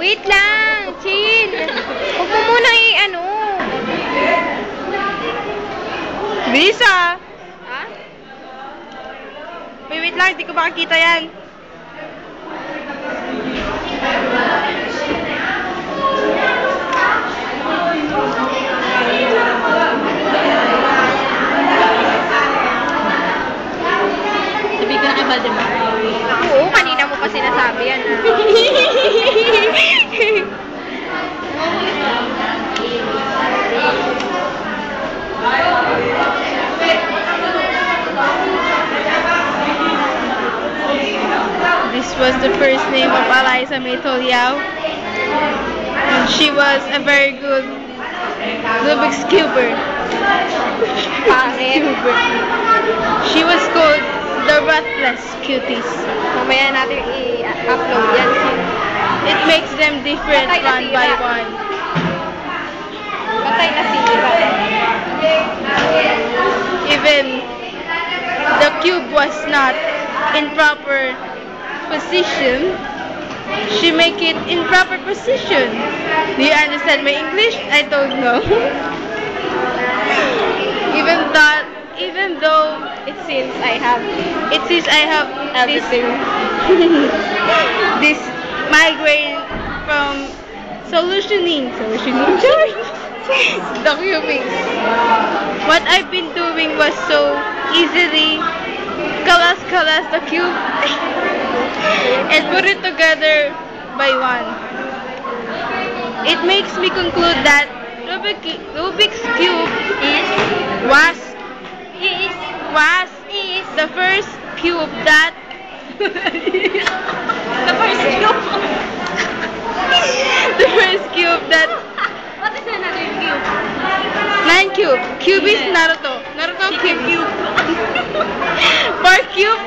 Wait lang, chill. Huwag mo muna ano. Bisa! Ha? Wait lang, hindi ko makakita yan. Sabi ko na kay Valdemar. Oo, kanina mo pa sinasabi yan. This was the first name of Eliza May Toliao. And she was a very good Rubik's Cuber. Pangit. She was called the Ruthless Cuties. Mamaya natin i-upload yan. It makes them different one by one. Patay na sira. Even the cube was not in proper position, she make it in proper position. Do you understand my English? I don't know. Even though It seems I have everything. This migraine from solutioning joy. The cubics. What I've been doing was so easily kalas the cube and put it together by one. It makes me conclude that Rubik's Cube was the first cube that What is another cube? 9 cube. Cube is Naruto. Naruto cube. Pork cube,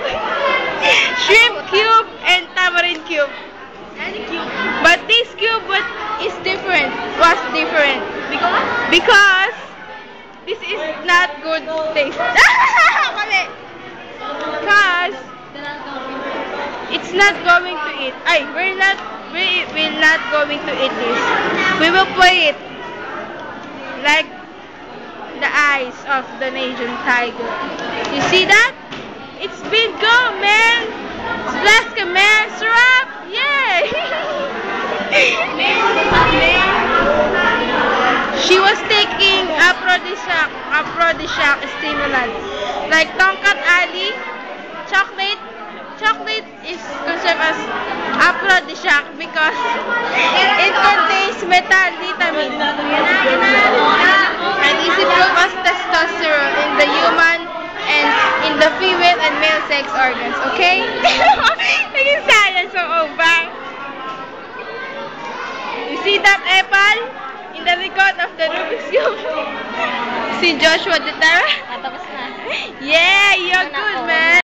shrimp cube, and tamarind cube. Any cube? But this cube was different. Because this is not good taste. Mali. Because it's not going to eat. We will not going to eat this. We will play it like the eyes of the Asian tiger. You see that? It's been go, man. Slaska, man. Surap. Yay. She was taking aphrodisiac stimulant like Tongkat Ali, chocolate. Chocolate is considered as aphrodisiac because it contains metal vitamin and is improved as testosterone in the human and in the female and male sex organs. Okay? Naging silence so over. You see that apple in the record of the Rubik's Cube? Si Joshua Duterte? Tapos na. Yeah, you're good, man.